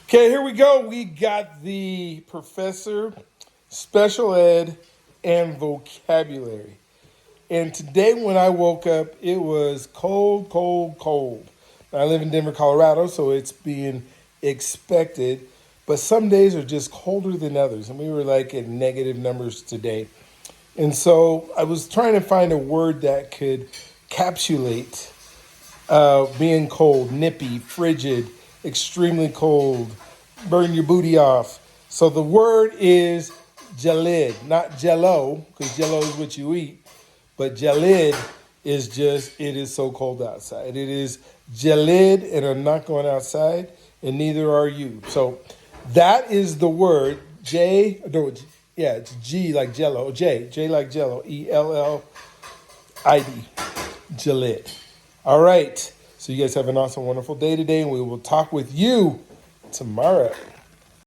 Okay, here we go. We got the professor, special ed, and vocabulary. And today when I woke up, it was cold, cold, cold. I live in Denver, Colorado, so it's being expected. But some days are just colder than others. And we were like at negative numbers today. And so I was trying to find a word that could capsulate being cold, nippy, frigid, extremely cold, burn your booty off. So the word is gelid, not jello, because jello is what you eat, but gelid is just, it is so cold outside. It is gelid, and I'm not going outside, and neither are you. So that is the word, it's G like jello, J like jello, ELLID, gelid. All right. So you guys have an awesome, wonderful day today, and we will talk with you tomorrow.